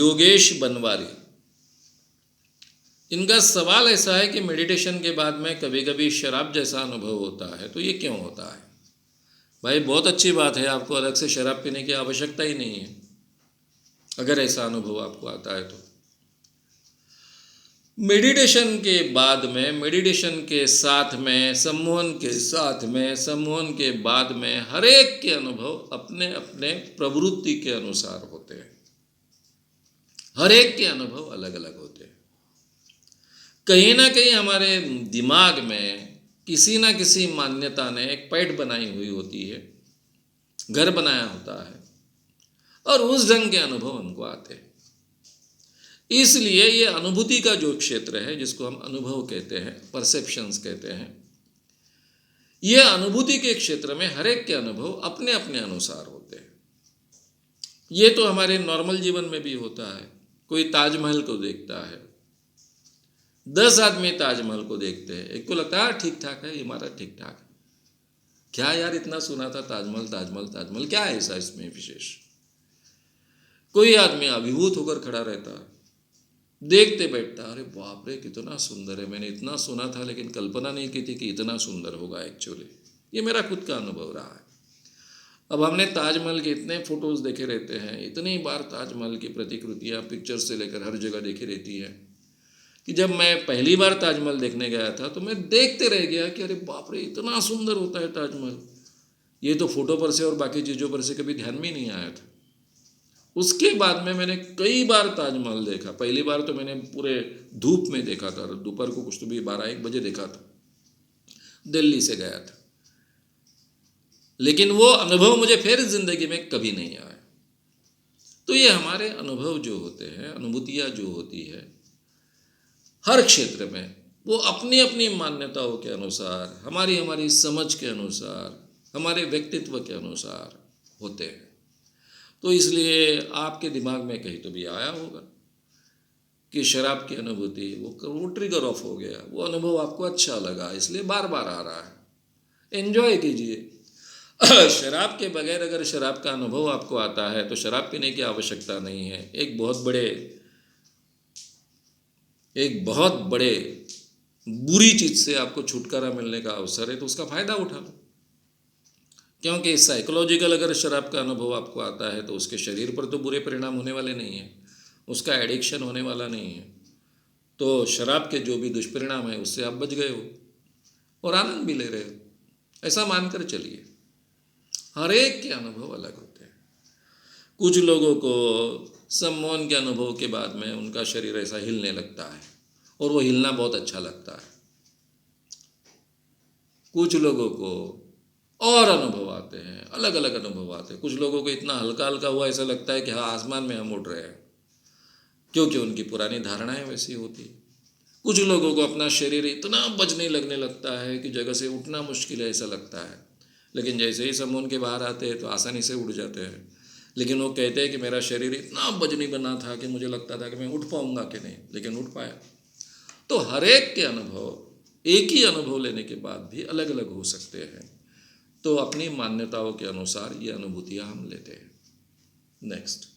योगेश बनवारी, इनका सवाल ऐसा है कि मेडिटेशन के बाद में कभी कभी शराब जैसा अनुभव होता है, तो ये क्यों होता है? भाई बहुत अच्छी बात है, आपको अलग से शराब पीने की आवश्यकता ही नहीं है अगर ऐसा अनुभव आपको आता है तो। मेडिटेशन के बाद में, मेडिटेशन के साथ में, सम्मोहन के साथ में, सम्मोहन के बाद में हर एक के अनुभव अपने अपने प्रवृत्ति के अनुसार होते हैं। हर एक के अनुभव अलग अलग होते हैं। कहीं ना कहीं हमारे दिमाग में किसी ना किसी मान्यता ने एक पैठ बनाई हुई होती है, घर बनाया होता है, और उस ढंग के अनुभव हमको आते हैं। इसलिए ये अनुभूति का जो क्षेत्र है, जिसको हम अनुभव कहते हैं, परसेप्शंस कहते हैं, ये अनुभूति के क्षेत्र में हर एक के अनुभव अपने अपने अनुसार होते हैं। ये तो हमारे नॉर्मल जीवन में भी होता है। कोई ताजमहल को देखता है, 10 आदमी ताजमहल को देखते हैं, एक को लगता है ठीक ठाक है, इमारत ठीक ठाक है, क्या यार इतना सुना था ताजमहल ताजमहल ताजमहल, क्या है ऐसा इसमें विशेष? कोई आदमी अभिभूत होकर खड़ा रहता है, देखते बैठता, अरे बाप रे कितना सुंदर है, मैंने इतना सुना था लेकिन कल्पना नहीं की थी कि इतना सुंदर होगा एक्चुअली। ये मेरा खुद का अनुभव रहा है। अब हमने ताजमहल के इतने फोटोज़ देखे रहते हैं, इतनी बार ताजमहल की प्रतिकृतियाँ पिक्चर्स से लेकर हर जगह देखी रहती है, कि जब मैं पहली बार ताजमहल देखने गया था तो मैं देखते रह गया कि अरे बाप रे इतना सुंदर होता है ताजमहल। ये तो फोटो पर से और बाकी चीज़ों पर से कभी ध्यान में ही नहीं आया था। उसके बाद में मैंने कई बार ताजमहल देखा। पहली बार तो मैंने पूरे धूप में देखा था, दोपहर को कुछ तो भी 12-1 बजे देखा था, दिल्ली से गया था, लेकिन वो अनुभव मुझे फिर जिंदगी में कभी नहीं आया। तो ये हमारे अनुभव जो होते हैं, अनुभूतियाँ जो होती है, हर क्षेत्र में वो अपनी अपनी मान्यताओं के अनुसार, हमारी हमारी समझ के अनुसार, हमारे व्यक्तित्व के अनुसार होते हैं। तो इसलिए आपके दिमाग में कहीं तो भी आया होगा कि शराब की अनुभूति, वो ट्रिगर ऑफ हो गया, वो अनुभव आपको अच्छा लगा, इसलिए बार बार आ रहा है। एंजॉय कीजिए। शराब के बगैर अगर शराब का अनुभव आपको आता है तो शराब पीने की आवश्यकता नहीं है। एक बहुत बड़े बुरी चीज़ से आपको छुटकारा मिलने का अवसर है, तो उसका फ़ायदा उठा लो। क्योंकि साइकोलॉजिकल अगर शराब का अनुभव आपको आता है तो उसके शरीर पर तो बुरे परिणाम होने वाले नहीं हैं, उसका एडिक्शन होने वाला नहीं है। तो शराब के जो भी दुष्परिणाम है उससे आप बच गए हो और आनंद भी ले रहे हो, ऐसा मानकर चलिए। हर एक के अनुभव अलग होते हैं। कुछ लोगों को सम्मोहन के अनुभव के बाद में उनका शरीर ऐसा हिलने लगता है और वो हिलना बहुत अच्छा लगता है। कुछ लोगों को और अनुभव आते हैं, अलग अलग अनुभव आते हैं। कुछ लोगों को इतना हल्का हल्का हुआ ऐसा लगता है कि हाँ आसमान में हम उड़ रहे हैं, क्योंकि उनकी पुरानी धारणाएं वैसी होती। कुछ लोगों को अपना शरीर इतना बजने लगने लगता है कि जगह से उठना मुश्किल है ऐसा लगता है, लेकिन जैसे ही सम्मोहन के बाहर आते हैं तो आसानी से उड़ जाते हैं। लेकिन वो कहते हैं कि मेरा शरीर इतना बजनी बना था कि मुझे लगता था कि मैं उठ पाऊंगा कि नहीं, लेकिन उठ पाया। तो हर एक के अनुभव एक ही अनुभव लेने के बाद भी अलग अलग हो सकते हैं। तो अपनी मान्यताओं के अनुसार ये अनुभूतियाँ हम लेते हैं। नेक्स्ट।